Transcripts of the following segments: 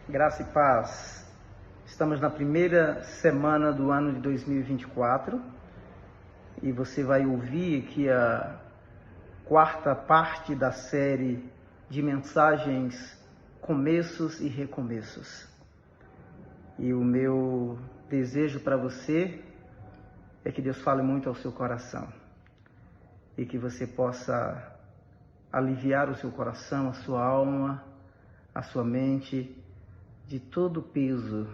Graça e paz. Estamos na primeira semana do ano de 2024 e você vai ouvir aqui a quarta parte da série de mensagens Começos e Recomeços. E o meu desejo para você é que Deus fale muito ao seu coração e que você possa aliviar o seu coração, a sua alma, a sua mente de todo o peso,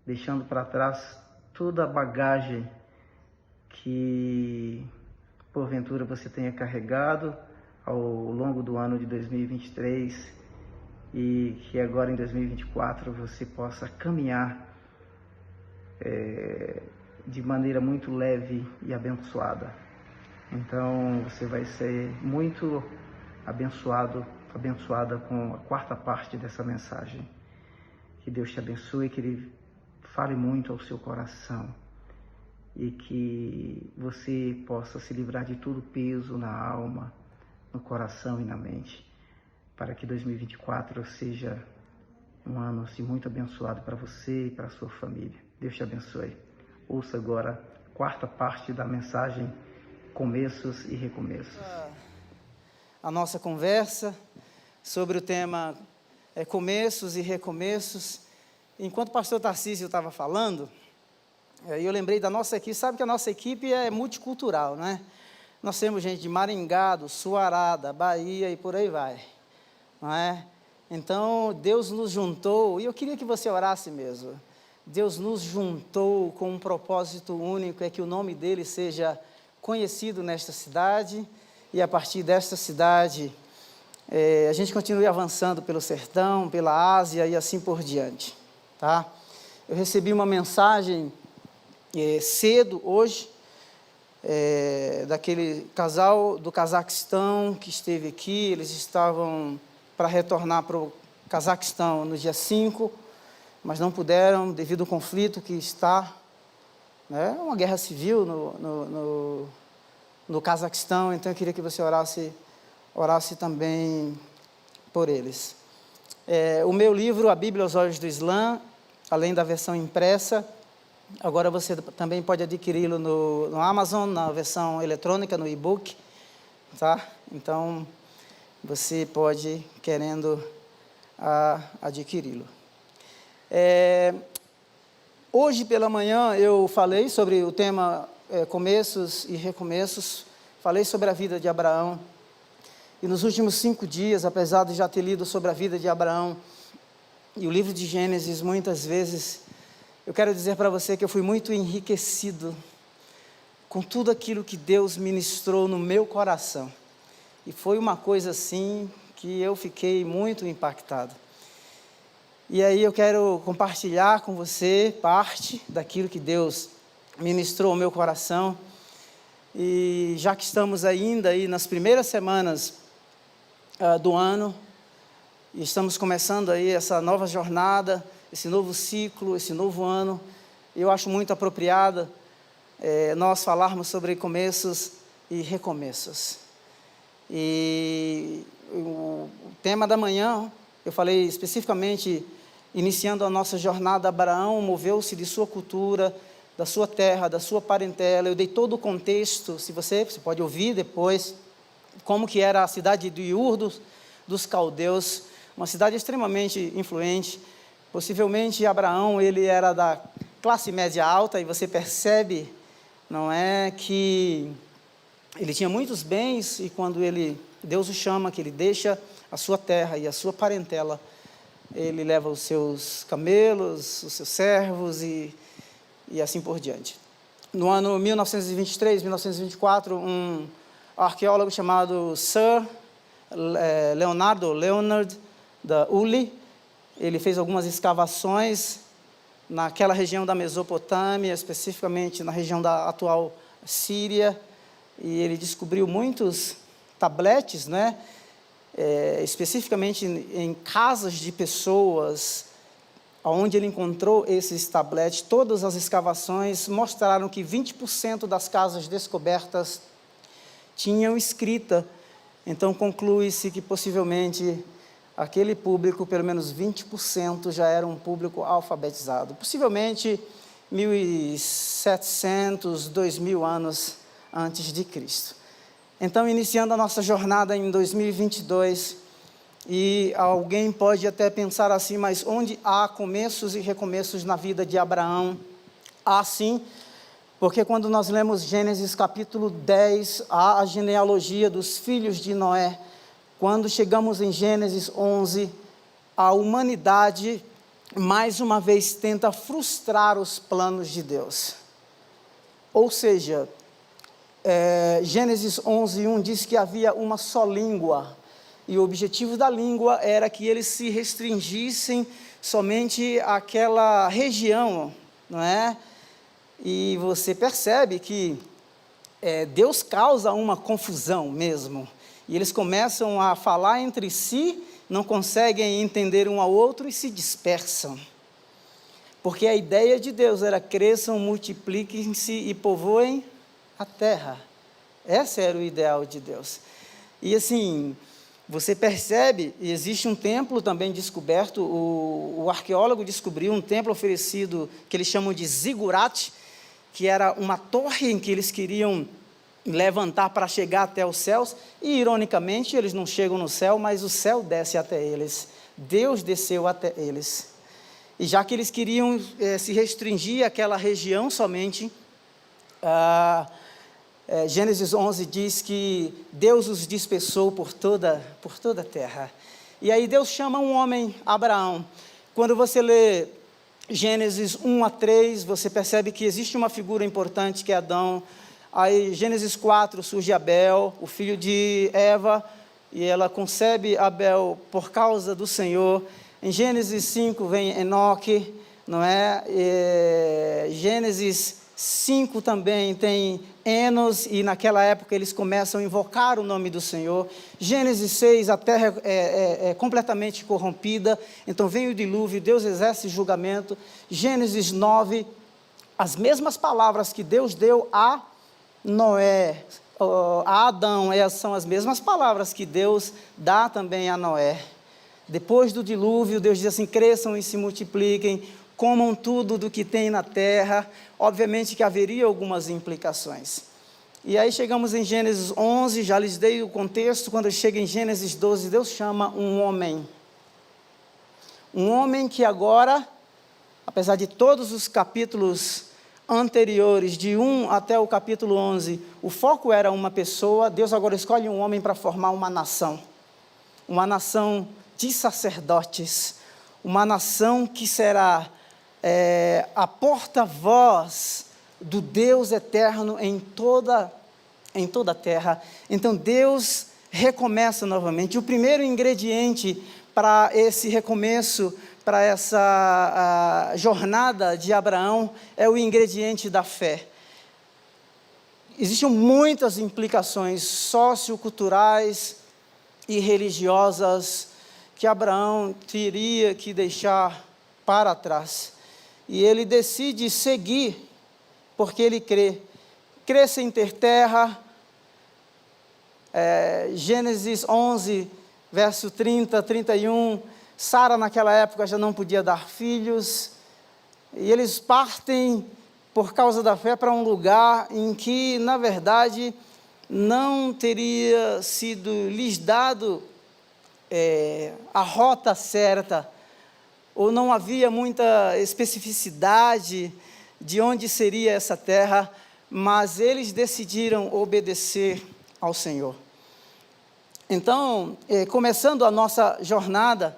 deixando para trás toda a bagagem que porventura você tenha carregado ao longo do ano de 2023 e que agora em 2024 você possa caminhar de maneira muito leve e abençoada. Então você vai ser muito abençoada com a quarta parte dessa mensagem. Que Deus te abençoe, que Ele fale muito ao seu coração e que você possa se livrar de todo peso na alma, no coração e na mente, para que 2024 seja um ano assim, muito abençoado para você e para a sua família. Deus te abençoe. Ouça agora a quarta parte da mensagem Começos e Recomeços. A nossa conversa sobre o tema começos e recomeços. Enquanto o pastor Tarcísio estava falando, eu lembrei da nossa equipe. Sabe que a nossa equipe é multicultural, né? Nós temos gente de Maringá, do Suará, da Bahia e por aí vai, não é? Então, Deus nos juntou, e eu queria que você orasse mesmo. Deus nos juntou com um propósito único, é que o nome dele seja conhecido nesta cidade, e a partir desta cidade a gente continue avançando pelo sertão, pela Ásia e assim por diante, tá? Eu recebi uma mensagem cedo hoje, daquele casal do Cazaquistão que esteve aqui. Eles estavam para retornar para o Cazaquistão no dia 5, mas não puderam devido ao conflito que está, né? Uma guerra civil no Cazaquistão. Então eu queria que você orasse também por eles. O meu livro, A Bíblia aos Olhos do Islã, além da versão impressa, agora você também pode adquiri-lo no Amazon, na versão eletrônica, no e-book, tá? Então, você pode, querendo, adquiri-lo. Hoje pela manhã eu falei sobre o tema Começos e Recomeços, falei sobre a vida de Abraão. E nos últimos 5 dias, apesar de já ter lido sobre a vida de Abraão e o livro de Gênesis muitas vezes, eu quero dizer para você que eu fui muito enriquecido com tudo aquilo que Deus ministrou no meu coração. E foi uma coisa assim que eu fiquei muito impactado. E aí eu quero compartilhar com você parte daquilo que Deus ministrou ao meu coração. E já que estamos ainda aí nas primeiras semanas do ano, e estamos começando aí essa nova jornada, esse novo ciclo, esse novo ano, eu acho muito apropriado nós falarmos sobre começos e recomeços. E o tema da manhã, eu falei especificamente, iniciando a nossa jornada, Abraão moveu-se de sua cultura, da sua terra, da sua parentela. Eu dei todo o contexto, você pode ouvir depois, como que era a cidade de Ur dos Caldeus, uma cidade extremamente influente. Possivelmente Abraão, ele era da classe média alta, e você percebe, não é, que ele tinha muitos bens, e quando Deus o chama, que ele deixa a sua terra e a sua parentela, ele leva os seus camelos, os seus servos e assim por diante. No ano 1923, 1924, um arqueólogo chamado Sir Leonard da Uli, ele fez algumas escavações naquela região da Mesopotâmia, especificamente na região da atual Síria, e ele descobriu muitos tabletes, né? Especificamente em casas de pessoas, onde ele encontrou esses tabletes. Todas as escavações mostraram que 20% das casas descobertas tinham escrita. Então conclui-se que possivelmente aquele público, pelo menos 20%, já era um público alfabetizado. Possivelmente 1.700, 2.000 anos antes de Cristo. Então, iniciando a nossa jornada em 2022, e alguém pode até pensar assim, mas onde há começos e recomeços na vida de Abraão? Há sim, porque quando nós lemos Gênesis capítulo 10, há a genealogia dos filhos de Noé. Quando chegamos em Gênesis 11, a humanidade, mais uma vez, tenta frustrar os planos de Deus. Ou seja, Gênesis 11:1 diz que havia uma só língua, e o objetivo da língua era que eles se restringissem somente àquela região, não é? E você percebe que Deus causa uma confusão mesmo, e eles começam a falar entre si, não conseguem entender um ao outro e se dispersam. Porque a ideia de Deus era: cresçam, multipliquem-se e povoem a terra. Esse era o ideal de Deus. E assim, você percebe, existe um templo também descoberto, o arqueólogo descobriu um templo oferecido, que eles chamam de zigurate, que era uma torre em que eles queriam levantar para chegar até os céus, e ironicamente eles não chegam no céu, mas o céu desce até eles, Deus desceu até eles. E já que eles queriam se restringir àquela região somente, Gênesis 11 diz que Deus os dispersou por toda a terra. E aí Deus chama um homem, Abraão. Quando você lê Gênesis 1-3, você percebe que existe uma figura importante que é Adão. Aí Gênesis 4 surge Abel, o filho de Eva, e ela concebe Abel por causa do Senhor. Em Gênesis 5 vem Enoque, não é? Gênesis 5 também tem Enos, e naquela época eles começam a invocar o nome do Senhor. Gênesis 6, a terra é completamente corrompida, então vem o dilúvio, Deus exerce julgamento. Gênesis 9, as mesmas palavras que Deus deu a Noé, a Adão, são as mesmas palavras que Deus dá também a Noé. Depois do dilúvio, Deus diz assim: cresçam e se multipliquem, comam tudo do que tem na terra. Obviamente que haveria algumas implicações. E aí chegamos em Gênesis 11, já lhes dei o contexto. Quando chega em Gênesis 12, Deus chama um homem. Um homem que agora, apesar de todos os capítulos anteriores, de 1 até o capítulo 11, o foco era uma pessoa, Deus agora escolhe um homem para formar uma nação de sacerdotes, uma nação que será a porta-voz do Deus eterno em toda a terra. Então Deus recomeça novamente. O primeiro ingrediente para esse recomeço, para essa jornada de Abraão, é o ingrediente da fé. Existem muitas implicações socioculturais e religiosas que Abraão teria que deixar para trás. E ele decide seguir, porque ele crê sem ter terra. Gênesis 11, verso 30, 31, Sara naquela época já não podia dar filhos, e eles partem por causa da fé para um lugar em que, na verdade, não teria sido lhes dado a rota certa, ou não havia muita especificidade de onde seria essa terra, mas eles decidiram obedecer ao Senhor. Então, começando a nossa jornada,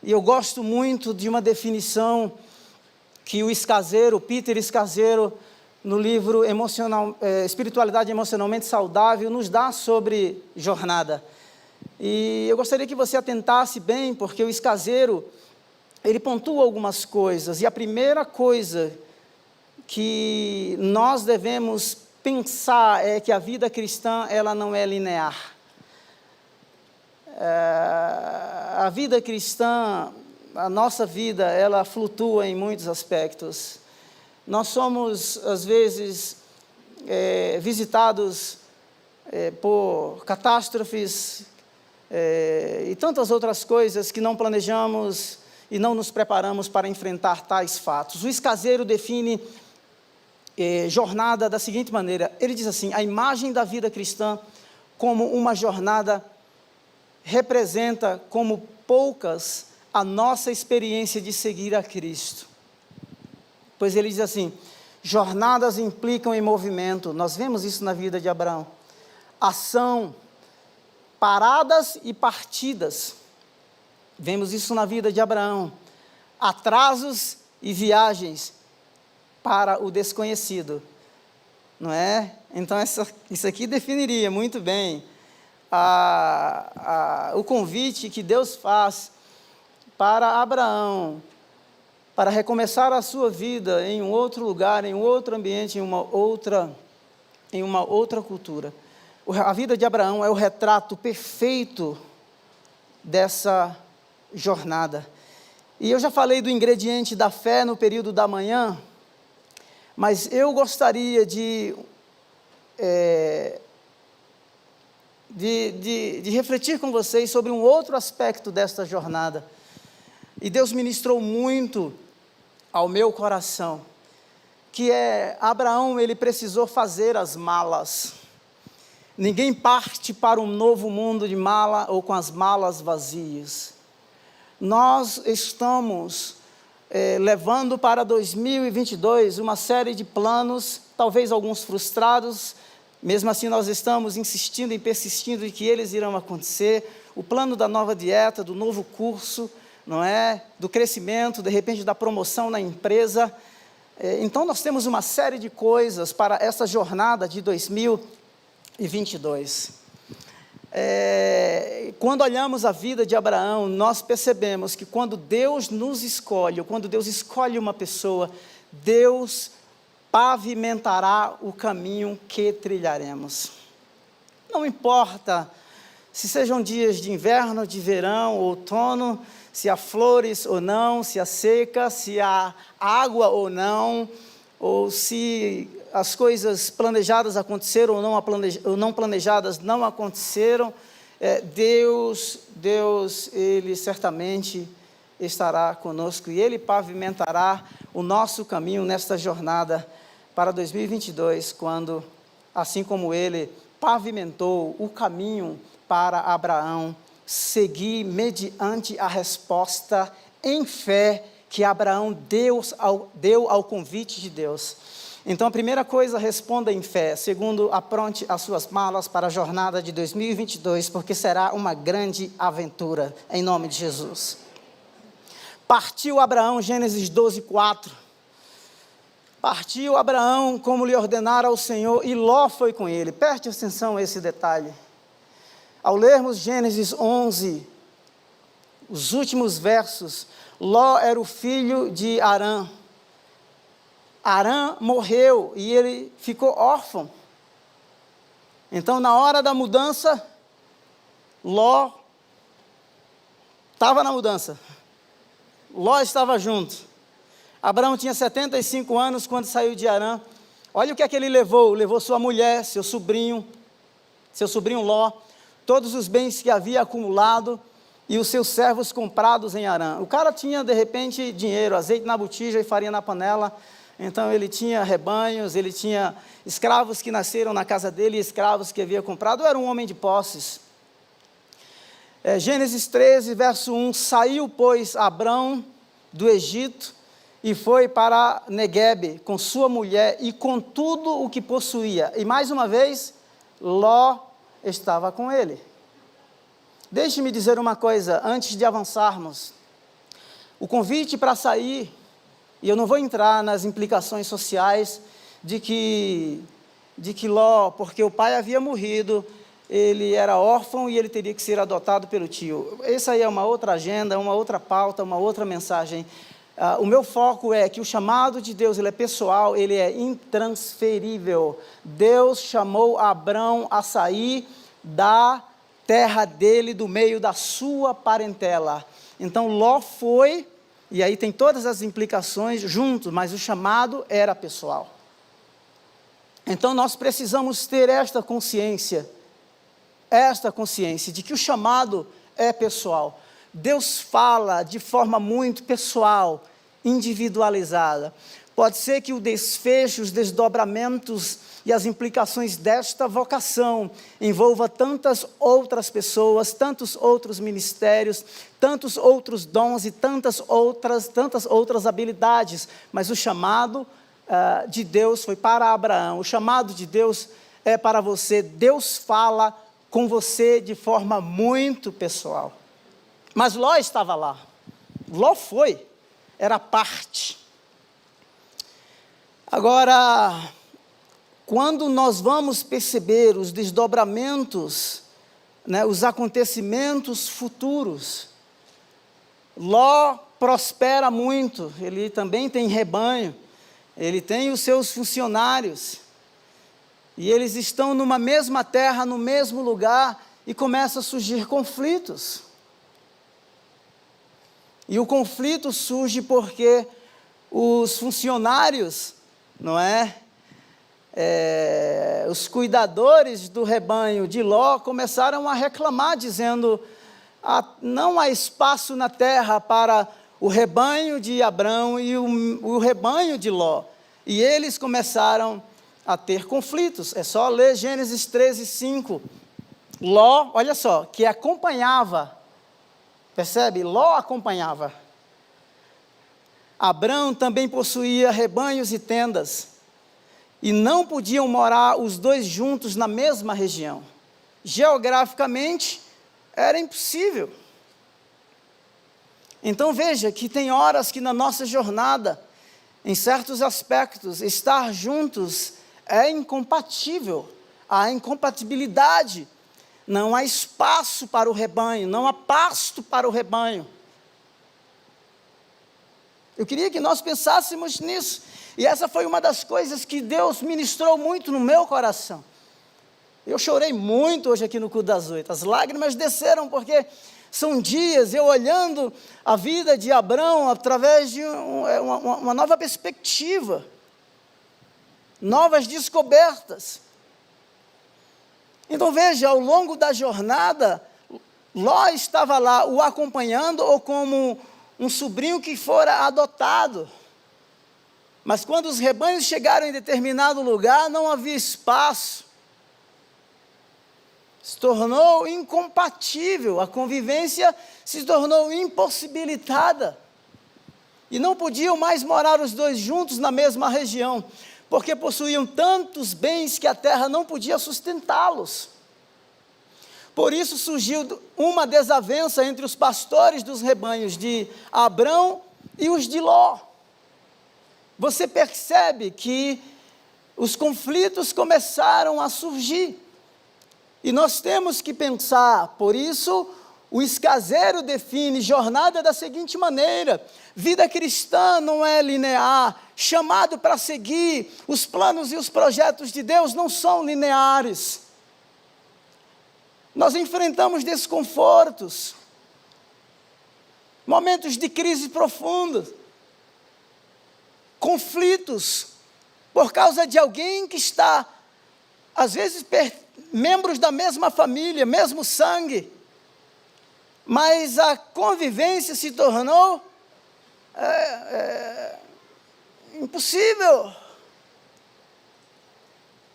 e eu gosto muito de uma definição que o Escaseiro, Peter Escaseiro, no livro Espiritualidade Emocionalmente Saudável, nos dá sobre jornada. E eu gostaria que você atentasse bem, porque o Escaseiro, ele pontua algumas coisas, e a primeira coisa que nós devemos pensar é que a vida cristã, ela não é linear. A vida cristã, a nossa vida, ela flutua em muitos aspectos. Nós somos, às vezes, visitados por catástrofes e tantas outras coisas que não planejamos e não nos preparamos para enfrentar tais fatos. Luiz Caseiro define jornada da seguinte maneira, ele diz assim: a imagem da vida cristã como uma jornada representa como poucas a nossa experiência de seguir a Cristo. Pois ele diz assim, jornadas implicam em movimento, nós vemos isso na vida de Abraão, ação, paradas e partidas, vemos isso na vida de Abraão, atrasos e viagens para o desconhecido, não é? Então isso aqui definiria muito bem o convite que Deus faz para Abraão, para recomeçar a sua vida em um outro lugar, em um outro ambiente, em uma outra cultura. A vida de Abraão é o retrato perfeito dessa jornada. E eu já falei do ingrediente da fé no período da manhã, mas eu gostaria de refletir com vocês sobre um outro aspecto desta jornada. E Deus ministrou muito ao meu coração, que Abraão, ele precisou fazer as malas. Ninguém parte para um novo mundo de mala ou com as malas vazias. Nós estamos levando para 2022 uma série de planos, talvez alguns frustrados, mesmo assim nós estamos insistindo e persistindo de que eles irão acontecer. O plano da nova dieta, do novo curso, não é? Do crescimento, de repente da promoção na empresa. Então nós temos uma série de coisas para essa jornada de 2022. Quando olhamos a vida de Abraão, nós percebemos que quando Deus nos escolhe, ou quando Deus escolhe uma pessoa, Deus pavimentará o caminho que trilharemos. Não importa se sejam dias de inverno, de verão, outono, se há flores ou não, se há seca, se há água ou não, ou se as coisas planejadas aconteceram ou não planejadas não aconteceram, Deus, Ele certamente estará conosco e Ele pavimentará o nosso caminho nesta jornada para 2022, quando, assim como Ele pavimentou o caminho para Abraão, seguir mediante a resposta em fé que Abraão deu ao convite de Deus. Então, a primeira coisa, responda em fé. Segundo, apronte as suas malas para a jornada de 2022, porque será uma grande aventura, em nome de Jesus. Partiu Abraão, Gênesis 12:4. Partiu Abraão como lhe ordenara o Senhor, e Ló foi com ele. Preste atenção a esse detalhe. Ao lermos Gênesis 11, os últimos versos, Ló era o filho de Harã. Harã morreu e ele ficou órfão. Então, na hora da mudança, Ló estava na mudança. Ló estava junto. Abraão tinha 75 anos quando saiu de Harã. Olha o que é que ele levou. Levou sua mulher, seu sobrinho Ló, todos os bens que havia acumulado e os seus servos comprados em Harã. O cara tinha, de repente, dinheiro, azeite na botija e farinha na panela. Então, ele tinha rebanhos, ele tinha escravos que nasceram na casa dele, escravos que havia comprado. Era um homem de posses. Gênesis 13, verso 1. Saiu, pois, Abrão do Egito e foi para Neguebe com sua mulher e com tudo o que possuía. E, mais uma vez, Ló estava com ele. Deixe-me dizer uma coisa, antes de avançarmos. O convite para sair, e eu não vou entrar nas implicações sociais de que Ló, porque o pai havia morrido, ele era órfão e ele teria que ser adotado pelo tio. Essa aí é uma outra agenda, uma outra pauta, uma outra mensagem. O meu foco é que o chamado de Deus, ele é pessoal, ele é intransferível. Deus chamou Abrão a sair da terra dele, do meio da sua parentela. Então, Ló foi, e aí tem todas as implicações juntos, mas o chamado era pessoal. Então, nós precisamos ter esta consciência, esta consciência de que o chamado é pessoal. Deus fala de forma muito pessoal, individualizada. Pode ser que o desfecho, os desdobramentos e as implicações desta vocação envolva tantas outras pessoas, tantos outros ministérios, tantos outros dons e tantas outras habilidades, mas o chamado de Deus foi para Abraão, o chamado de Deus é para você. Deus fala com você de forma muito pessoal. Mas Ló estava lá, Ló foi, era parte. Agora, quando nós vamos perceber os desdobramentos, os acontecimentos futuros, Ló prospera muito, ele também tem rebanho, ele tem os seus funcionários, e eles estão numa mesma terra, no mesmo lugar, e começam a surgir conflitos. E o conflito surge porque os funcionários, os cuidadores do rebanho de Ló começaram a reclamar, dizendo: não há espaço na terra para o rebanho de Abrão e o rebanho de Ló. E eles começaram a ter conflitos. É só ler Gênesis 13:5. Ló, olha só, que acompanhava, percebe? Ló acompanhava. Abrão também possuía rebanhos e tendas, e não podiam morar os dois juntos na mesma região. Geograficamente, era impossível. Então veja que tem horas que na nossa jornada, em certos aspectos, estar juntos é incompatível, há incompatibilidade, não há espaço para o rebanho, não há pasto para o rebanho. Eu queria que nós pensássemos nisso, e essa foi uma das coisas que Deus ministrou muito no meu coração. Eu chorei muito hoje aqui no culto das 8, as lágrimas desceram, porque são dias eu olhando a vida de Abrão através de uma nova perspectiva, novas descobertas. Então veja, ao longo da jornada, Ló estava lá o acompanhando ou como um sobrinho que fora adotado. Mas quando os rebanhos chegaram em determinado lugar, não havia espaço. Se tornou incompatível, a convivência se tornou impossibilitada. E não podiam mais morar os dois juntos na mesma região, porque possuíam tantos bens que a terra não podia sustentá-los. Por isso surgiu uma desavença entre os pastores dos rebanhos de Abrão e os de Ló. Você percebe que os conflitos começaram a surgir. E nós temos que pensar, por isso, o escaseiro define jornada da seguinte maneira: vida cristã não é linear, chamado para seguir os planos e os projetos de Deus não são lineares. Nós enfrentamos desconfortos, momentos de crise profunda, conflitos, por causa de alguém que está, às vezes, membros da mesma família, mesmo sangue, mas a convivência se tornou impossível.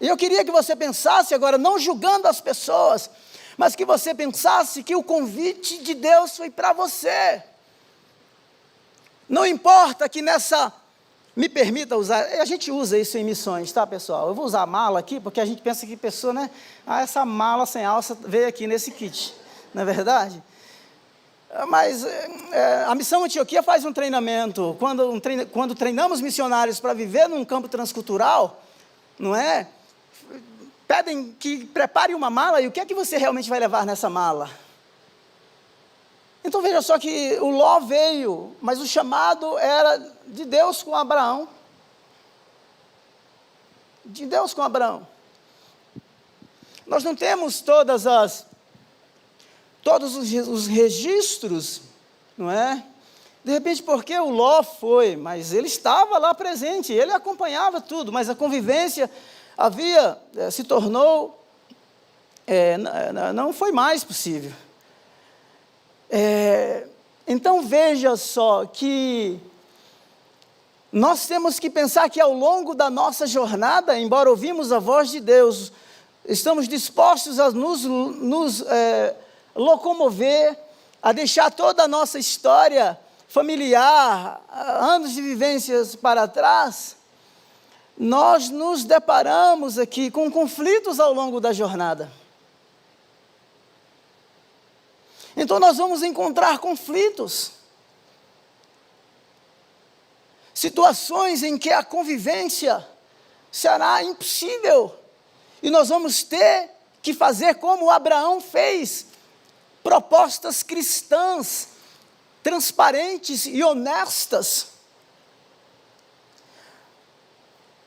E eu queria que você pensasse agora, não julgando as pessoas, mas que você pensasse que o convite de Deus foi para você. Não importa que me permita usar, a gente usa isso em missões, tá, pessoal? Eu vou usar a mala aqui, porque a gente pensa que pessoa, essa mala sem alça veio aqui nesse kit, não é verdade? Mas a Missão Antioquia faz um treinamento, quando treinamos missionários para viver num campo transcultural, pedem que prepare uma mala, e o que é que você realmente vai levar nessa mala? Então veja só que o Ló veio, mas o chamado era de Deus com Abraão. De Deus com Abraão. Nós não temos todos os registros, não é? De repente, porque o Ló foi, mas ele estava lá presente, ele acompanhava tudo, mas a convivência se tornou não foi mais possível. Então veja só que nós temos que pensar que ao longo da nossa jornada, embora ouvimos a voz de Deus, estamos dispostos a nos locomover, a deixar toda a nossa história familiar, anos de vivências para trás. Nós nos deparamos aqui com conflitos ao longo da jornada. Então nós vamos encontrar conflitos, situações em que a convivência será impossível, e nós vamos ter que fazer como Abraão fez, propostas cristãs, transparentes e honestas.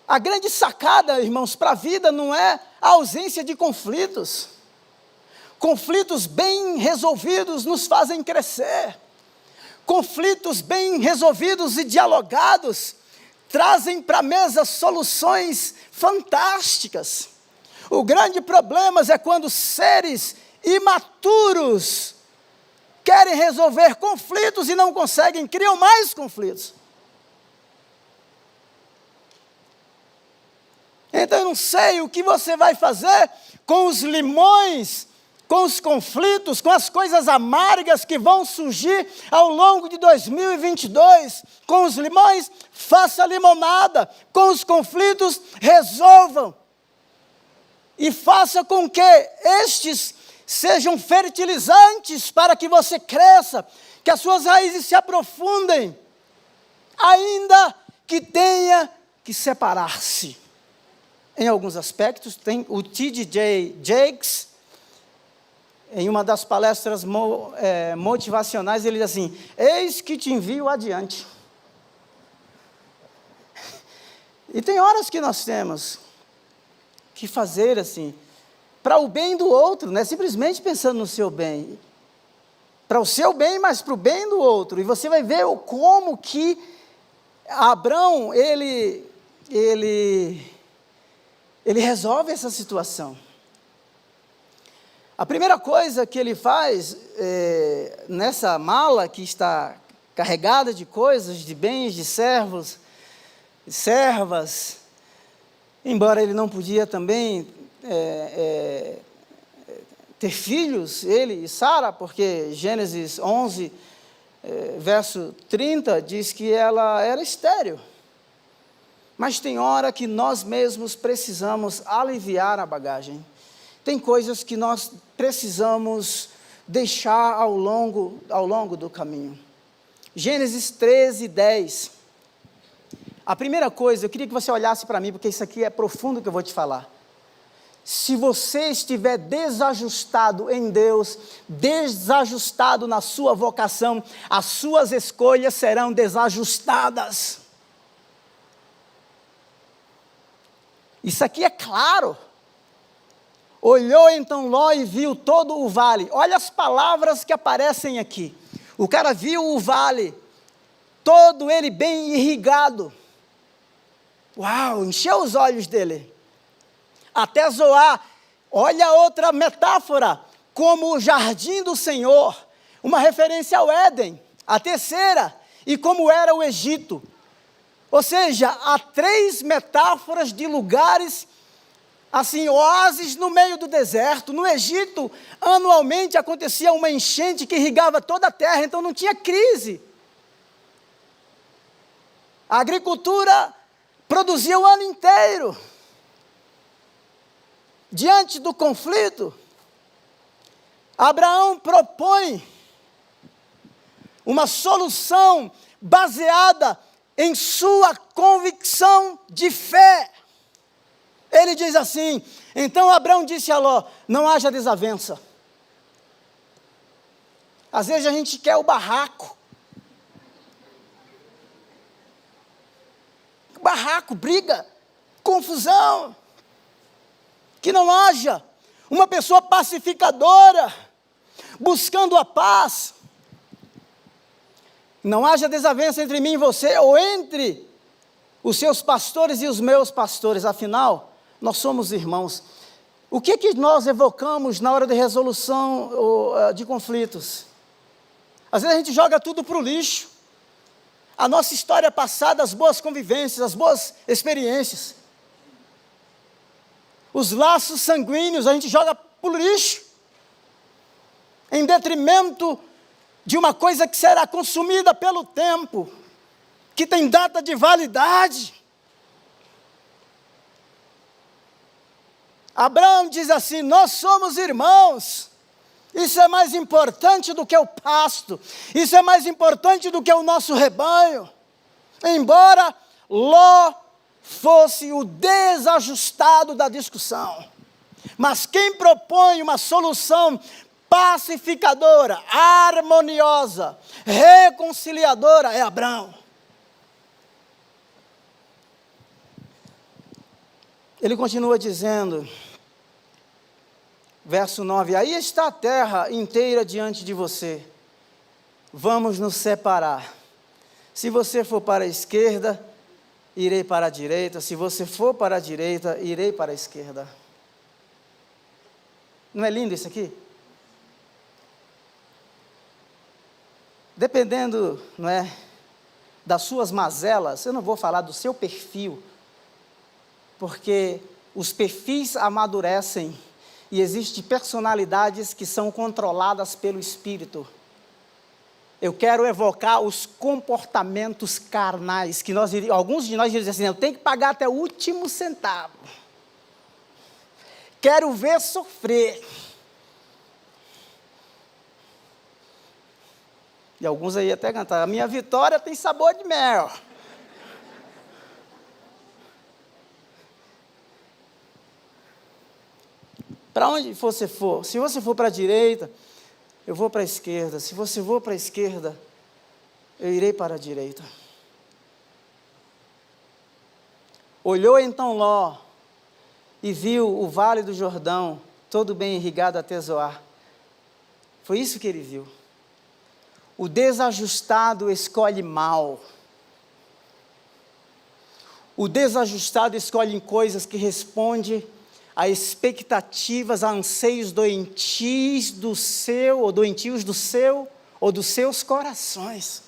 A grande sacada, irmãos, para a vida não é a ausência de conflitos. Conflitos bem resolvidos nos fazem crescer. Conflitos bem resolvidos e dialogados trazem para a mesa soluções fantásticas. O grande problema é quando seres imaturos querem resolver conflitos e não conseguem, criam mais conflitos. Então eu não sei o que você vai fazer com os limões, com os conflitos, com as coisas amargas que vão surgir ao longo de 2022. Com os limões, faça limonada. Com os conflitos, resolvam. E faça com que estes sejam fertilizantes para que você cresça, que as suas raízes se aprofundem, ainda que tenha que separar-se. Em alguns aspectos, tem o T.D. Jakes, em uma das palestras motivacionais, ele diz assim: eis que te envio adiante. E tem horas que nós temos que fazer assim, para o bem do outro, não é simplesmente pensando no seu bem, para o seu bem, mas para o bem do outro. E você vai ver como que Abraão, ele resolve essa situação. A primeira coisa que ele faz, nessa mala que está carregada de coisas, de bens, de servos, de servas, embora ele não podia também ter filhos, ele e Sara, porque Gênesis 11, verso 30, diz que ela era estéril. Mas tem hora que nós mesmos precisamos aliviar a bagagem. Tem coisas que nós precisamos deixar ao longo do caminho. Gênesis 13, 10. A primeira coisa, eu queria que você olhasse para mim, porque isso aqui é profundo que eu vou te falar. Se você estiver desajustado em Deus, desajustado na sua vocação, as suas escolhas serão desajustadas. Isso aqui é claro. Olhou então Ló e viu todo o vale. Olha as palavras que aparecem aqui. O cara viu o vale, todo ele bem irrigado. Uau, encheu os olhos dele. Até Zoar. Olha outra metáfora, como o jardim do Senhor. Uma referência ao Éden. A terceira, e como era o Egito. Ou seja, há 3 metáforas de lugares, assim, oásis no meio do deserto. No Egito, anualmente acontecia uma enchente que irrigava toda a terra, então não tinha crise. A agricultura produzia o ano inteiro. Diante do conflito, Abraão propõe uma solução baseada em sua convicção de fé. Ele diz assim: então Abraão disse a Ló, não haja desavença. Às vezes a gente quer o barraco. Barraco, briga, confusão. Que não haja uma pessoa pacificadora, buscando a paz. Não haja desavença entre mim e você, ou entre os seus pastores e os meus pastores, afinal, nós somos irmãos. O que nós evocamos na hora de resolução de conflitos? Às vezes a gente joga tudo para o lixo. A nossa história passada, as boas convivências, as boas experiências. Os laços sanguíneos a gente joga para o lixo. Em detrimento de uma coisa que será consumida pelo tempo, que tem data de validade. Abraão diz assim: nós somos irmãos. Isso é mais importante do que o pasto. Isso é mais importante do que o nosso rebanho. Embora Ló fosse o desajustado da discussão, mas quem propõe uma solução pacificadora, harmoniosa, reconciliadora é Abraão. Ele continua dizendo, verso 9: aí está a terra inteira diante de você, vamos nos separar. Se você for para a esquerda, irei para a direita. Se você for para a direita, irei para a esquerda. Não é lindo isso aqui? Dependendo, não é, das suas mazelas, eu não vou falar do seu perfil, porque os perfis amadurecem e existem personalidades que são controladas pelo Espírito. Eu quero evocar os comportamentos carnais, que alguns de nós dizem assim: eu tenho que pagar até o último centavo. Quero ver sofrer. E alguns aí até cantaram: a minha vitória tem sabor de mel. Para onde você for, se você for para a direita, eu vou para a esquerda. Se você for para a esquerda, eu irei para a direita. Olhou então Ló e viu o vale do Jordão, todo bem irrigado até Zoar. Foi isso que ele viu. O desajustado escolhe mal. O desajustado escolhe coisas que respondem a expectativas, a anseios doentios do seu, ou dos seus corações.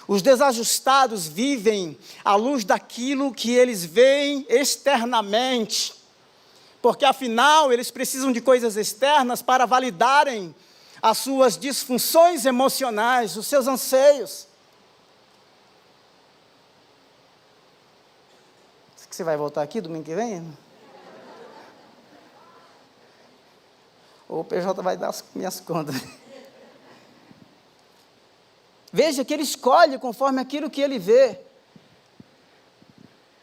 Os desajustados vivem à luz daquilo que eles veem externamente, porque afinal eles precisam de coisas externas para validarem as suas disfunções emocionais, os seus anseios. Você vai voltar aqui domingo que vem? Ou o PJ vai dar as minhas contas. Veja que ele escolhe conforme aquilo que ele vê.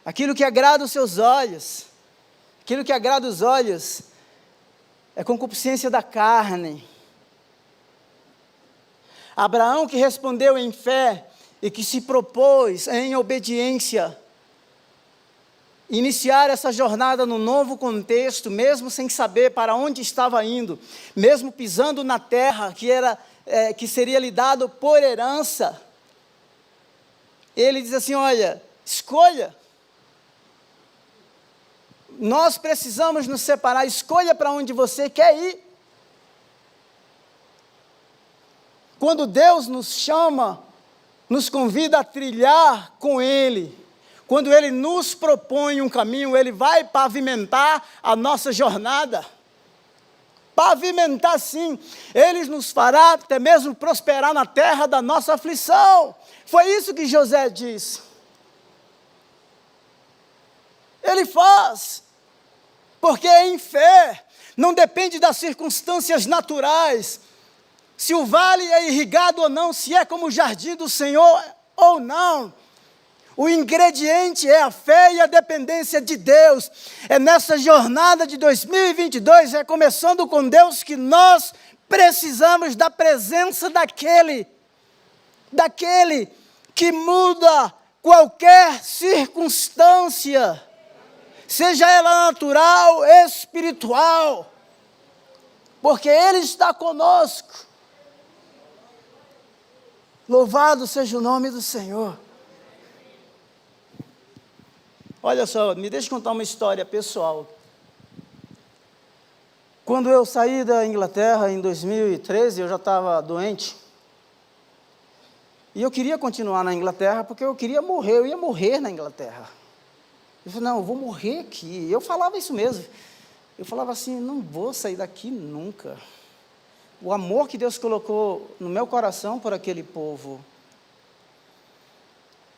Aquilo que agrada os seus olhos. Aquilo que agrada os olhos é concupiscência da carne. Abraão, que respondeu em fé e que se propôs em obediência, iniciar essa jornada num novo contexto, mesmo sem saber para onde estava indo, mesmo pisando na terra que seria lhe dado por herança, ele diz assim: olha, escolha, nós precisamos nos separar, escolha para onde você quer ir. Quando Deus nos chama, nos convida a trilhar com Ele, quando Ele nos propõe um caminho, Ele vai pavimentar a nossa jornada. Pavimentar sim. Ele nos fará até mesmo prosperar na terra da nossa aflição. Foi isso que José disse. Ele faz. Porque em fé, não depende das circunstâncias naturais. Se o vale é irrigado ou não, se é como o jardim do Senhor ou não. O ingrediente é a fé e a dependência de Deus. É nessa jornada de 2022, começando com Deus, que nós precisamos da presença daquele que muda qualquer circunstância, seja ela natural, espiritual, porque Ele está conosco. Louvado seja o nome do Senhor. Olha só, me deixa contar uma história pessoal. Quando eu saí da Inglaterra em 2013, eu já estava doente. E eu queria continuar na Inglaterra porque eu queria morrer, eu ia morrer na Inglaterra. Eu falei, não, eu vou morrer aqui. Eu falava isso mesmo. Eu falava assim, não vou sair daqui nunca. O amor que Deus colocou no meu coração por aquele povo.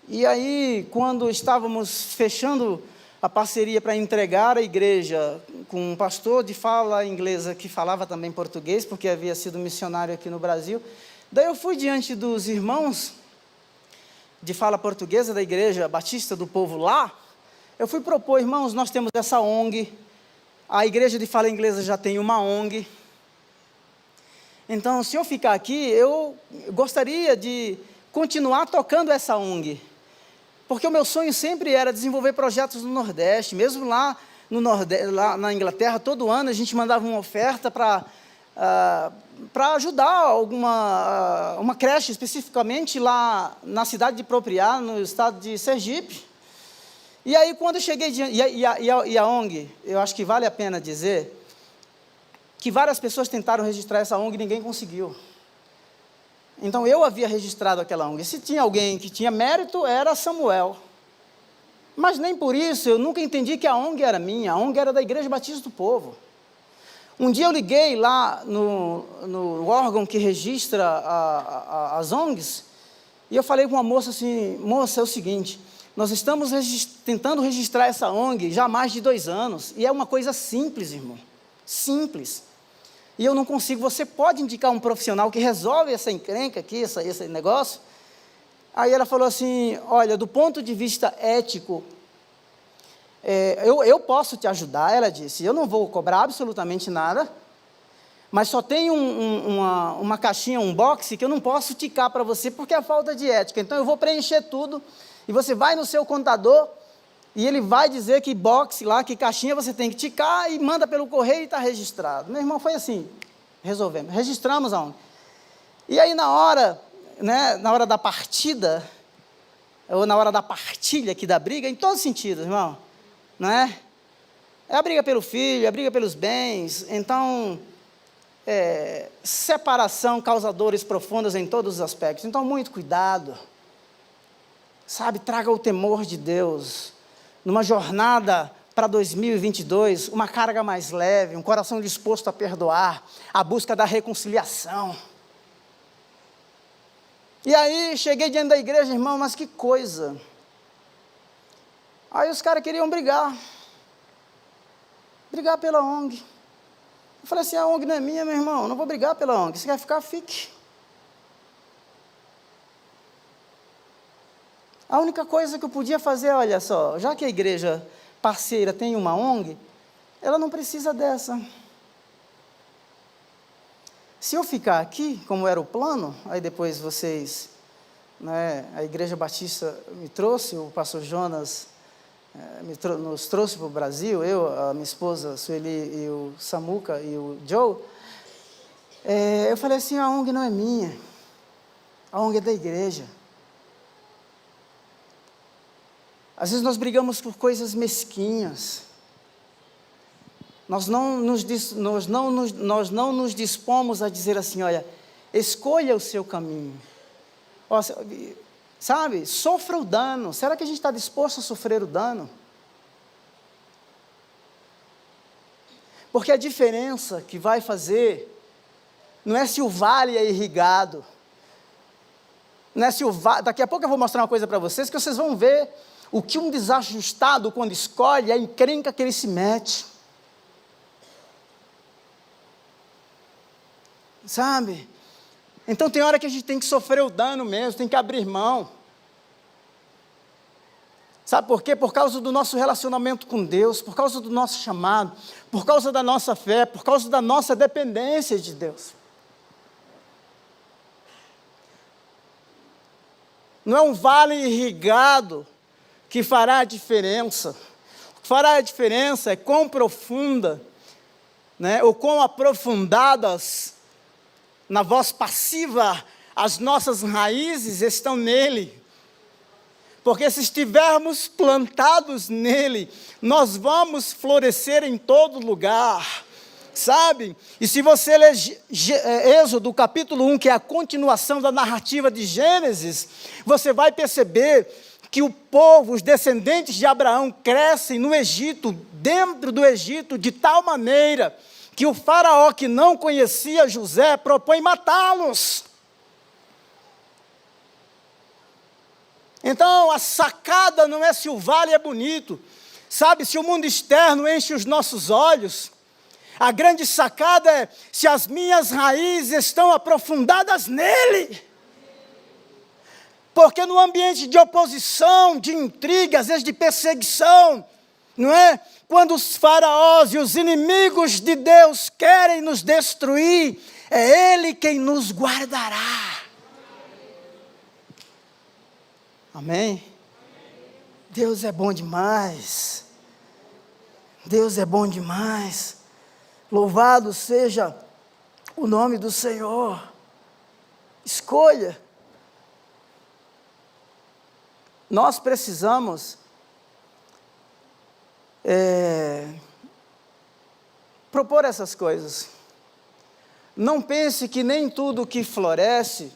E aí, quando estávamos fechando a parceria para entregar a igreja com um pastor de fala inglesa que falava também português, porque havia sido missionário aqui no Brasil, daí eu fui diante dos irmãos de fala portuguesa da igreja batista do povo lá, eu fui propor, irmãos, nós temos essa ONG, a igreja de fala inglesa já tem uma ONG, então se eu ficar aqui, eu gostaria de continuar tocando essa ONG, porque o meu sonho sempre era desenvolver projetos no Nordeste, mesmo lá, lá na Inglaterra, todo ano a gente mandava uma oferta para ajudar uma creche, especificamente lá na cidade de Propriá, no estado de Sergipe. E aí, quando eu cheguei, e a ONG, eu acho que vale a pena dizer, que várias pessoas tentaram registrar essa ONG e ninguém conseguiu. Então, eu havia registrado aquela ONG. Se tinha alguém que tinha mérito, era Samuel. Mas nem por isso, eu nunca entendi que a ONG era minha, a ONG era da Igreja Batista do Povo. Um dia eu liguei lá no órgão que registra as ONGs, e eu falei com uma moça assim, moça, é o seguinte, nós estamos tentando registrar essa ONG já há mais de 2 anos, e é uma coisa simples, irmão, simples. E eu não consigo, você pode indicar um profissional que resolve essa encrenca aqui, esse negócio? Aí ela falou assim, olha, do ponto de vista ético, eu posso te ajudar, ela disse, eu não vou cobrar absolutamente nada, mas só tem uma caixinha, um box, que eu não posso ticar para você, porque é falta de ética, então eu vou preencher tudo, e você vai no seu contador, e ele vai dizer que box lá, que caixinha você tem que ticar, e manda pelo correio e está registrado. Meu irmão, foi assim, resolvemos, registramos aonde? E aí na hora da partida, ou na hora da partilha aqui da briga, em todos os sentidos, irmão, não é? É a briga pelo filho, é a briga pelos bens, então, separação causa dores profundas em todos os aspectos, então muito cuidado, sabe, traga o temor de Deus, numa jornada para 2022, uma carga mais leve, um coração disposto a perdoar, a busca da reconciliação. E aí, cheguei diante da igreja, irmão, mas que coisa. Aí os caras queriam brigar pela ONG. Eu falei assim, a ONG não é minha, meu irmão, não vou brigar pela ONG, se quer ficar, fique. A única coisa que eu podia fazer, olha só, já que a igreja parceira tem uma ONG, ela não precisa dessa. Se eu ficar aqui, como era o plano, aí depois vocês, a Igreja Batista me trouxe, o pastor Jonas nos trouxe para o Brasil, eu, a minha esposa Sueli e o Samuca e o Joe, eu falei assim, a ONG não é minha, a ONG é da igreja. Às vezes nós brigamos por coisas mesquinhas, nós não nos dispomos a dizer assim, olha, escolha o seu caminho, sabe, sofra o dano, será que a gente está disposto a sofrer o dano? Porque a diferença que vai fazer, não é se o vale é irrigado, não é se o vale, daqui a pouco eu vou mostrar uma coisa para vocês, que vocês vão ver, o que um desajustado, quando escolhe, é a encrenca que ele se mete. Sabe? Então tem hora que a gente tem que sofrer o dano mesmo, tem que abrir mão. Sabe por quê? Por causa do nosso relacionamento com Deus, por causa do nosso chamado, por causa da nossa fé, por causa da nossa dependência de Deus. Não é um vale irrigado que fará a diferença. O que fará a diferença é quão profunda, ou quão aprofundadas na voz passiva as nossas raízes estão nele. Porque se estivermos plantados nele, nós vamos florescer em todo lugar, sabe? E se você ler Êxodo capítulo 1, que é a continuação da narrativa de Gênesis, você vai perceber que o povo, os descendentes de Abraão, crescem no Egito, dentro do Egito, de tal maneira que o faraó, que não conhecia José, propõe matá-los. Então, a sacada não é se o vale é bonito, sabe, se o mundo externo enche os nossos olhos, a grande sacada é se as minhas raízes estão aprofundadas nele. Porque no ambiente de oposição, de intriga, às vezes de perseguição, não é? Quando os faraós e os inimigos de Deus querem nos destruir, é Ele quem nos guardará. Amém? Deus é bom demais. Deus é bom demais. Louvado seja o nome do Senhor. Escolha. Nós precisamos propor essas coisas. Não pense que nem tudo que floresce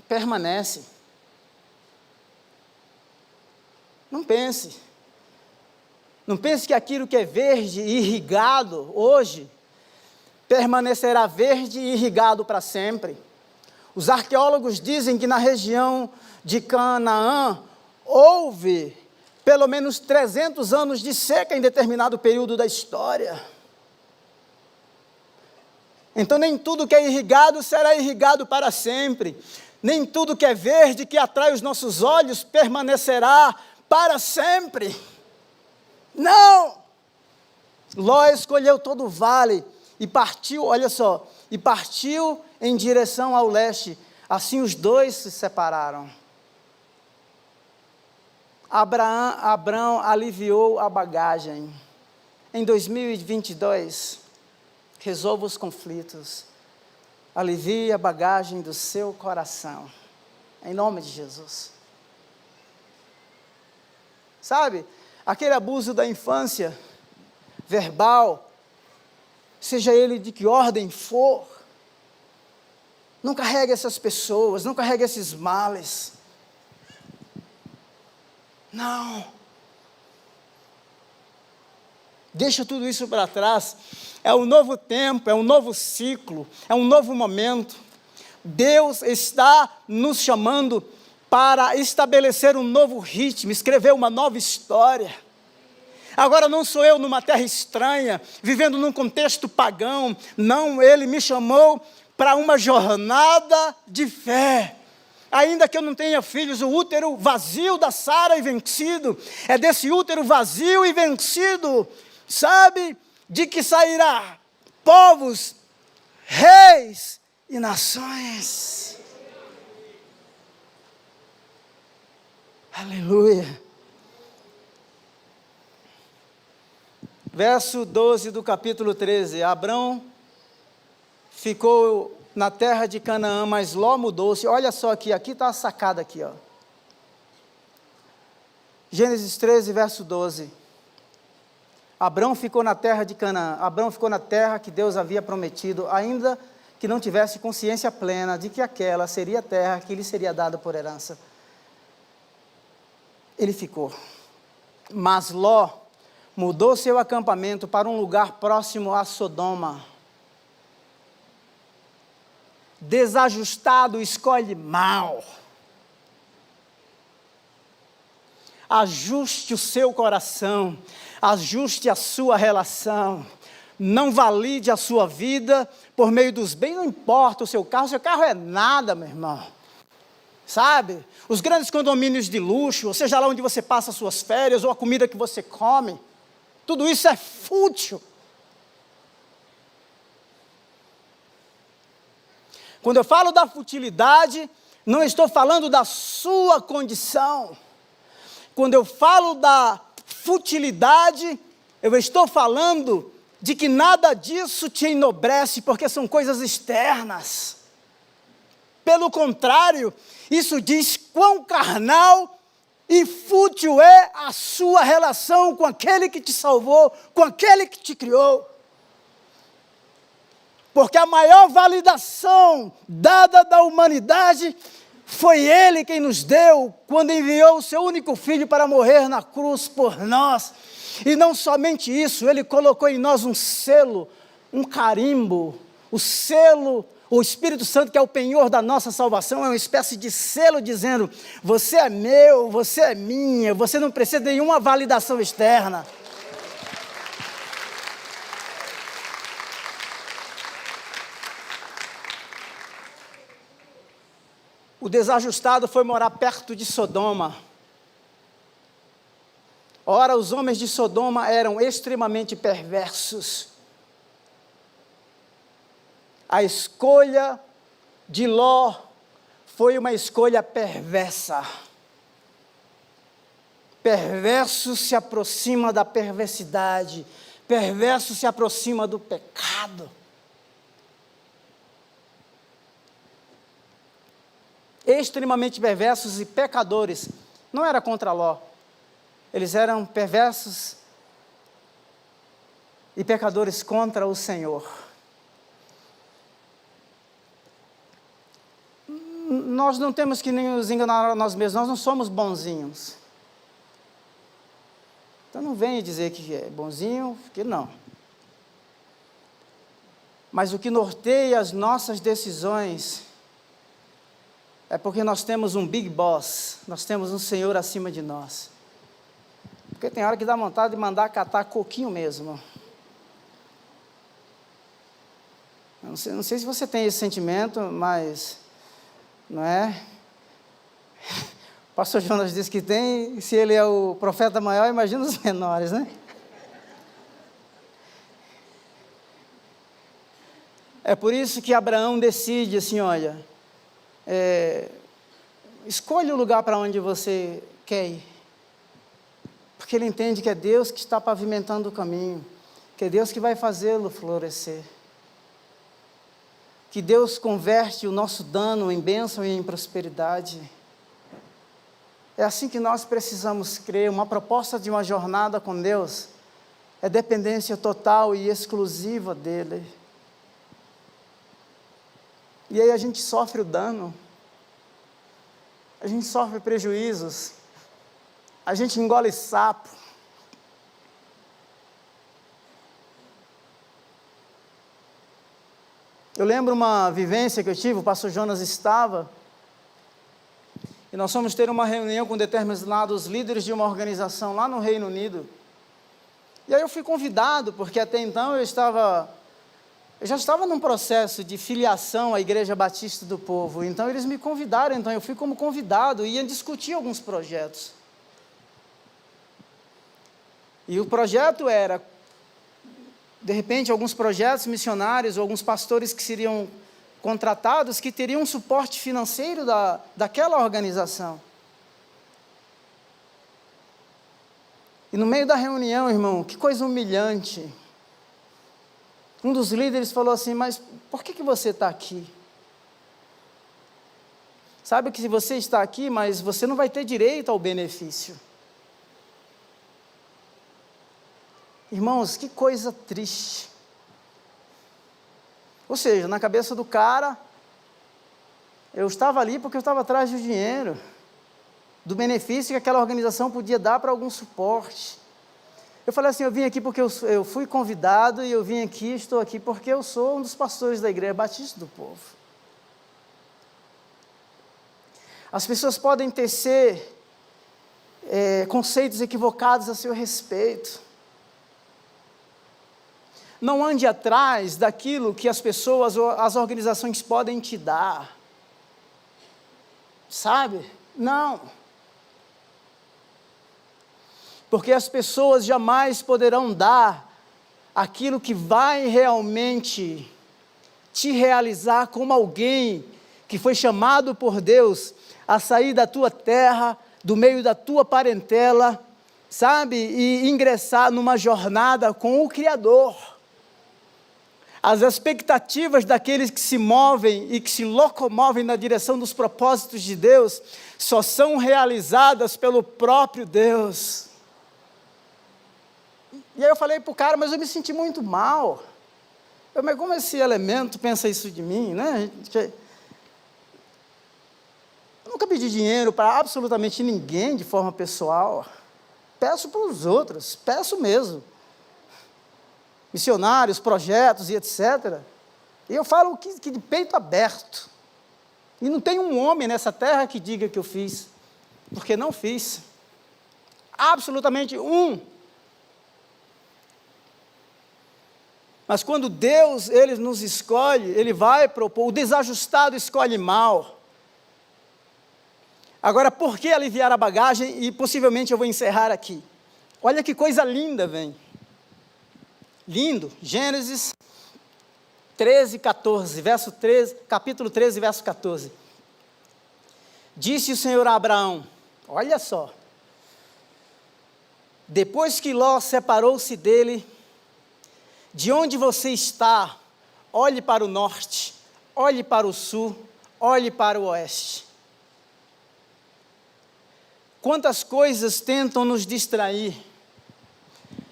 permanece. Não pense. Não pense que aquilo que é verde e irrigado hoje permanecerá verde e irrigado para sempre. Os arqueólogos dizem que na região de Canaã houve pelo menos 300 anos de seca em determinado período da história. Então nem tudo que é irrigado será irrigado para sempre. Nem tudo que é verde, que atrai os nossos olhos, permanecerá para sempre. Não! Ló escolheu todo o vale e partiu, olha só, e partiu em direção ao leste. Assim os dois se separaram. Abraão aliviou a bagagem. Em 2022, resolva os conflitos. Alivie a bagagem do seu coração. Em nome de Jesus. Sabe, aquele abuso da infância, verbal, seja ele de que ordem for, não carregue essas pessoas, não carregue esses males. Não. Deixa tudo isso para trás. É um novo tempo, é um novo ciclo, é um novo momento. Deus está nos chamando para estabelecer um novo ritmo, escrever uma nova história. Agora não sou eu numa terra estranha, vivendo num contexto pagão. Não, Ele me chamou para uma jornada de fé. Ainda que eu não tenha filhos, o útero vazio da Sara e vencido, é desse útero vazio e vencido, sabe, de que sairá povos, reis e nações. Aleluia. Verso 12 do capítulo 13. Abrão ficou na terra de Canaã, mas Ló mudou-se. Olha só aqui está a sacada aqui, ó. Gênesis 13, verso 12. Abrão ficou na terra de Canaã. Abrão ficou na terra que Deus havia prometido, ainda que não tivesse consciência plena de que aquela seria a terra que lhe seria dada por herança. Ele ficou. Mas Ló mudou seu acampamento para um lugar próximo a Sodoma. Desajustado escolhe mal. Ajuste o seu coração, ajuste a sua relação. Não valide a sua vida por meio dos bens, não importa o seu carro é nada, meu irmão. Sabe? Os grandes condomínios de luxo, ou seja lá onde você passa as suas férias, ou a comida que você come, tudo isso é fútil. Quando eu falo da futilidade, não estou falando da sua condição. Quando eu falo da futilidade, eu estou falando de que nada disso te enobrece, porque são coisas externas. Pelo contrário, isso diz quão carnal E fútil é a sua relação com aquele que te salvou, com aquele que te criou. Porque a maior validação dada da humanidade foi Ele quem nos deu, quando enviou o seu único Filho para morrer na cruz por nós. E não somente isso, Ele colocou em nós um selo, um carimbo, o selo, o Espírito Santo, que é o penhor da nossa salvação, é uma espécie de selo dizendo: você é meu, você é minha, você não precisa de nenhuma validação externa. O desajustado foi morar perto de Sodoma. Ora, os homens de Sodoma eram extremamente perversos. A escolha de Ló foi uma escolha perversa. Perverso se aproxima da perversidade. Perverso se aproxima do pecado. Extremamente perversos e pecadores. Não era contra Ló. Eles eram perversos e pecadores contra o Senhor. Nós não temos que nem nos enganar a nós mesmos, nós não somos bonzinhos. Então não venha dizer que é bonzinho, que não. Mas o que norteia as nossas decisões é porque nós temos um Big Boss, nós temos um Senhor acima de nós. Porque tem hora que dá vontade de mandar catar coquinho mesmo. Eu não sei se você tem esse sentimento, mas, não é? O pastor Jonas disse que tem, se ele é o profeta maior, imagina os menores, né? É por isso que Abraão decide assim, olha, escolha o lugar para onde você quer ir. Porque ele entende que é Deus que está pavimentando o caminho, que é Deus que vai fazê-lo florescer. Que Deus converte o nosso dano em bênção e em prosperidade. É assim que nós precisamos crer. Uma proposta de uma jornada com Deus é dependência total e exclusiva dEle. E aí a gente sofre o dano, a gente sofre prejuízos, a gente engole sapo. Eu lembro uma vivência que eu tive, o pastor Jonas estava, e nós fomos ter uma reunião com determinados líderes de uma organização lá no Reino Unido. E aí eu fui convidado, porque até então eu já estava num processo de filiação à Igreja Batista do Povo. Então eles me convidaram, então eu fui como convidado e ia discutir alguns projetos. E o projeto era, de repente, alguns projetos missionários, ou alguns pastores que seriam contratados, que teriam um suporte financeiro daquela organização. E no meio da reunião, irmão, que coisa humilhante. Um dos líderes falou assim: mas por que você está aqui? Sabe que se você está aqui, mas você não vai ter direito ao benefício. Irmãos, que coisa triste. Ou seja, na cabeça do cara, eu estava ali porque eu estava atrás do dinheiro, do benefício que aquela organização podia dar para algum suporte. Eu falei assim: eu vim aqui porque eu fui convidado, e eu vim aqui, estou aqui porque eu sou um dos pastores da Igreja Batista do Povo. As pessoas podem tecer conceitos equivocados a seu respeito. Não ande atrás daquilo que as pessoas ou as organizações podem te dar. Sabe? Não. Porque as pessoas jamais poderão dar aquilo que vai realmente te realizar como alguém que foi chamado por Deus a sair da tua terra, do meio da tua parentela, sabe? E ingressar numa jornada com o Criador. As expectativas daqueles que se movem e que se locomovem na direção dos propósitos de Deus só são realizadas pelo próprio Deus. E aí eu falei para o cara, mas eu me senti muito mal. Mas como esse elemento pensa isso de mim, né? Eu nunca pedi dinheiro para absolutamente ninguém de forma pessoal. Peço para os outros, peço mesmo. Missionários, projetos e etc. E eu falo que de peito aberto. E não tem um homem nessa terra que diga que eu fiz, porque não fiz. Absolutamente um. Mas quando Deus, Ele nos escolhe, Ele vai propor, o desajustado escolhe mal. Agora, por que aliviar a bagagem? E possivelmente eu vou encerrar aqui. Olha que coisa linda, vem. Lindo, Gênesis 13, 14, verso 13, capítulo 13, verso 14. Disse o Senhor a Abraão, olha só, depois que Ló separou-se dele, de onde você está, olhe para o norte, olhe para o sul, olhe para o oeste. Quantas coisas tentam nos distrair.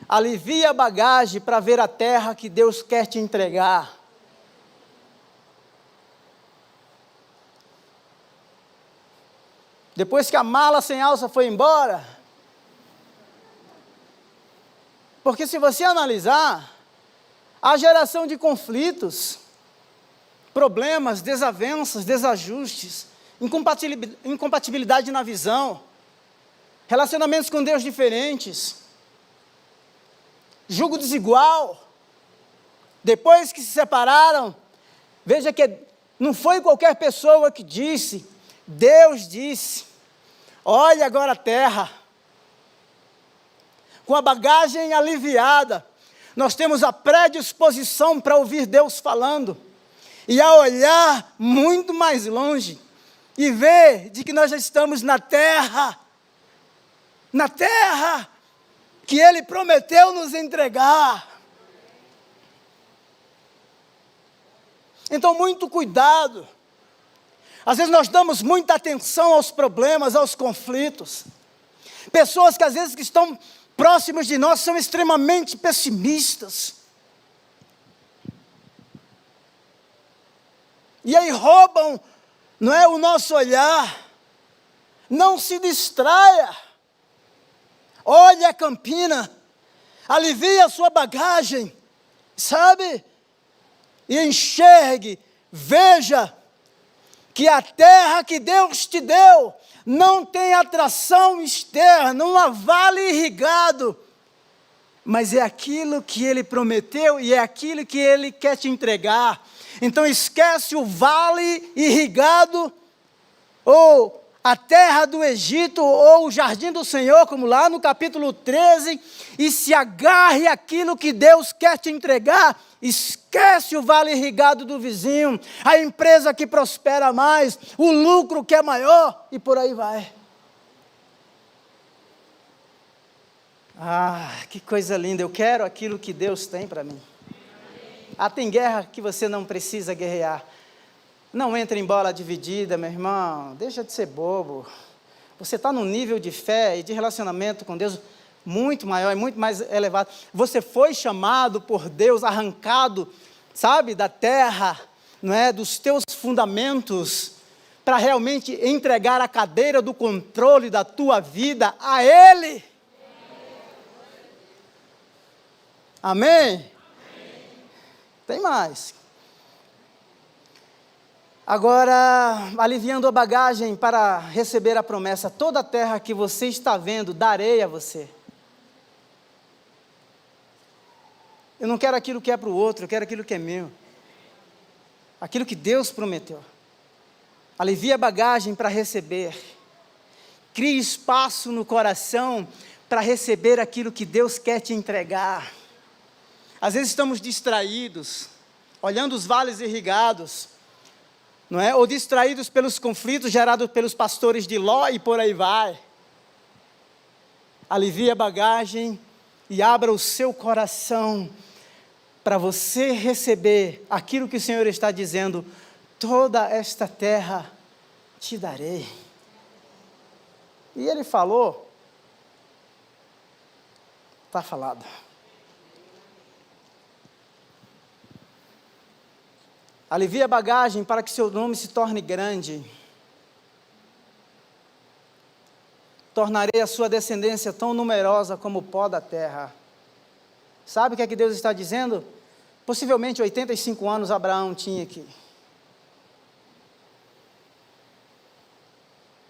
Alivia a bagagem para ver a terra que Deus quer te entregar. Depois que a mala sem alça foi embora. Porque se você analisar, a geração de conflitos, problemas, desavenças, desajustes, incompatibilidade na visão, relacionamentos com Deus diferentes, julgo desigual, depois que se separaram, veja que não foi qualquer pessoa que disse, Deus disse, olha agora a terra, com a bagagem aliviada, nós temos a predisposição para ouvir Deus falando, e a olhar muito mais longe, e ver de que nós já estamos na terra que Ele prometeu nos entregar. Então, muito cuidado. Às vezes nós damos muita atenção aos problemas, aos conflitos. Pessoas que às vezes que estão próximos de nós são extremamente pessimistas. E aí roubam, não é, o nosso olhar. Não se distraia. Olhe a campina, alivie a sua bagagem, sabe? E enxergue, veja, que a terra que Deus te deu, não tem atração externa, não há vale irrigado, mas é aquilo que Ele prometeu e é aquilo que Ele quer te entregar. Então esquece o vale irrigado, ou a terra do Egito, ou o jardim do Senhor, como lá no capítulo 13, e se agarre àquilo que Deus quer te entregar. Esquece o vale irrigado do vizinho, a empresa que prospera mais, o lucro que é maior, e por aí vai. Ah, que coisa linda, eu quero aquilo que Deus tem para mim. Tem guerra que você não precisa guerrear. Não entre em bola dividida, meu irmão, deixa de ser bobo. Você está num nível de fé e de relacionamento com Deus muito maior e muito mais elevado. Você foi chamado por Deus, arrancado, sabe, da terra, não é, dos teus fundamentos, para realmente entregar a cadeira do controle da tua vida a Ele. Amém? Tem mais. Agora, aliviando a bagagem para receber a promessa, toda a terra que você está vendo, darei a você. Eu não quero aquilo que é para o outro, eu quero aquilo que é meu. Aquilo que Deus prometeu. Alivia a bagagem para receber. Crie espaço no coração para receber aquilo que Deus quer te entregar. Às vezes estamos distraídos, olhando os vales irrigados, não é? Ou distraídos pelos conflitos gerados pelos pastores de Ló e por aí vai. Alivie a bagagem e abra o seu coração para você receber aquilo que o Senhor está dizendo: toda esta terra te darei. E Ele falou, está falado. Alivie a bagagem para que seu nome se torne grande. Tornarei a sua descendência tão numerosa como o pó da terra. Sabe o que é que Deus está dizendo? Possivelmente 85 anos Abraão tinha aqui.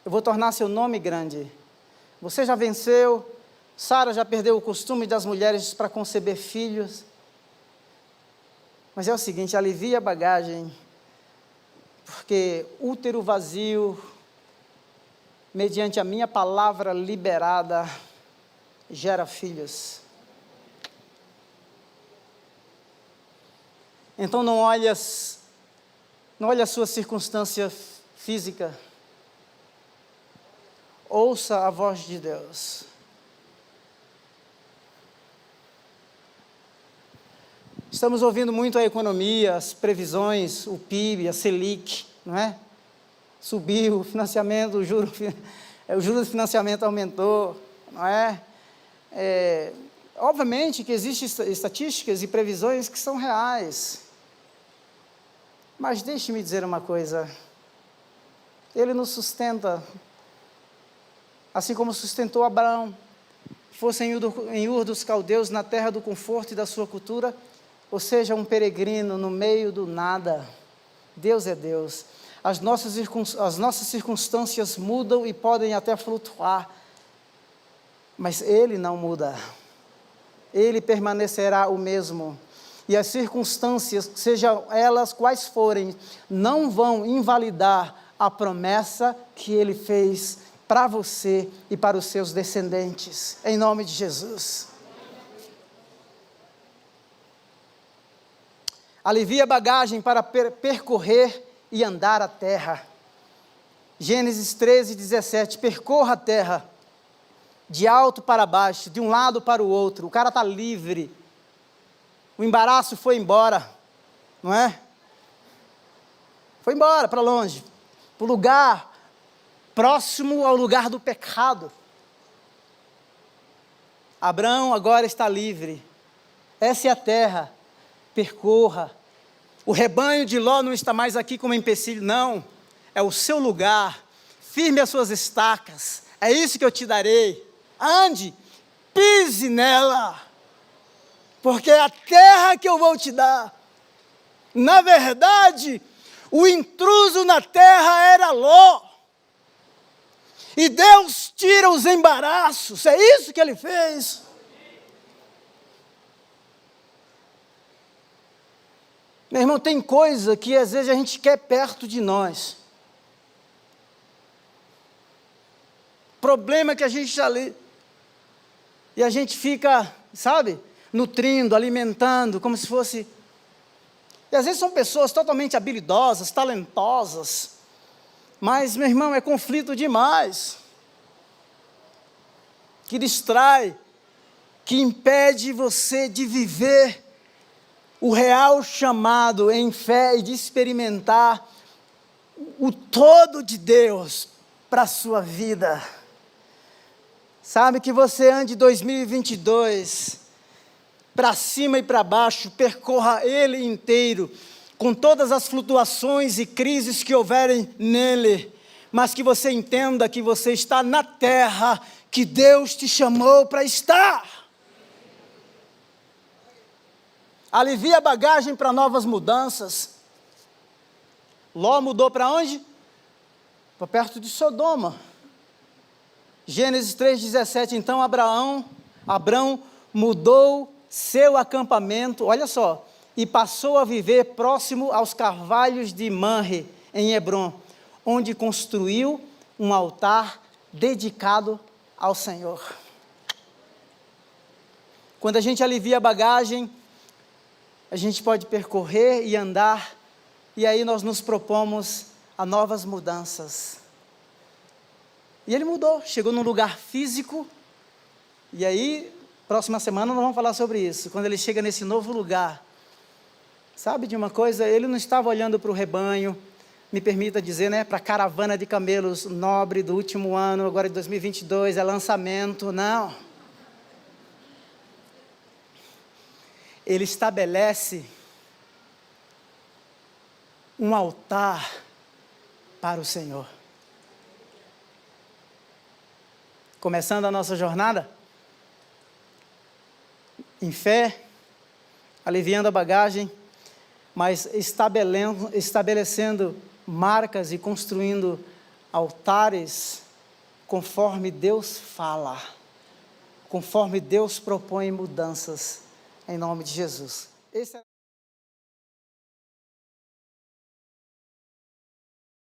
Eu vou tornar seu nome grande. Você já venceu. Sara já perdeu o costume das mulheres para conceber filhos. Mas é o seguinte, alivia a bagagem, porque útero vazio, mediante a minha palavra liberada, gera filhos. Então não olhe a sua circunstância física. Ouça a voz de Deus. Estamos ouvindo muito a economia, as previsões, o PIB, a Selic, não é? Subiu o financiamento, o juro de financiamento aumentou, não é? Obviamente que existem estatísticas e previsões que são reais. Mas deixe-me dizer uma coisa. Ele nos sustenta, assim como sustentou Abraão. Fosse em Ur dos Caldeus, na terra do conforto e da sua cultura, ou seja, um peregrino no meio do nada. Deus é Deus. As nossas circunstâncias mudam e podem até flutuar, mas Ele não muda. Ele permanecerá o mesmo. E as circunstâncias, sejam elas quais forem, não vão invalidar a promessa que Ele fez para você e para os seus descendentes. Em nome de Jesus. Alivia a bagagem para percorrer e andar a terra. Gênesis 13, 17. Percorra a terra, de alto para baixo, de um lado para o outro. O cara está livre. O embaraço foi embora, não é? Foi embora para longe, para o lugar próximo ao lugar do pecado. Abraão agora está livre. Essa é a terra. Percorra. O rebanho de Ló não está mais aqui como empecilho, não. É o seu lugar. Firme as suas estacas. É isso que eu te darei. Ande, pise nela, porque é a terra que eu vou te dar. Na verdade, o intruso na terra era Ló. E Deus tira os embaraços. É isso que Ele fez. Meu irmão, tem coisa que às vezes a gente quer perto de nós. Problema que a gente já lê. E a gente fica, sabe, nutrindo, alimentando, como se fosse... E às vezes são pessoas totalmente habilidosas, talentosas. Mas, meu irmão, é conflito demais. Que distrai, que impede você de viver o real chamado em fé e de experimentar o todo de Deus para a sua vida. Sabe, que você ande 2022 para cima e para baixo, percorra ele inteiro, com todas as flutuações e crises que houverem nele, mas que você entenda que você está na terra que Deus te chamou para estar. Alivia a bagagem para novas mudanças. Ló mudou para onde? Para perto de Sodoma. Gênesis 3,17, então Abraão mudou seu acampamento, olha só, e passou a viver próximo aos carvalhos de Manre, em Hebrom, onde construiu um altar dedicado ao Senhor. Quando a gente alivia a bagagem, a gente pode percorrer e andar, e aí nós nos propomos a novas mudanças. E ele mudou, chegou num lugar físico, e aí, próxima semana nós vamos falar sobre isso. Quando ele chega nesse novo lugar, Sabe de uma coisa? Ele não estava olhando para o rebanho, me permita dizer, né, para a caravana de camelos nobre do último ano, agora de 2022, é lançamento, não. Ele estabelece um altar para o Senhor. Começando a nossa jornada, em fé, aliviando a bagagem, mas estabelecendo marcas e construindo altares conforme Deus fala, conforme Deus propõe mudanças, em nome de Jesus.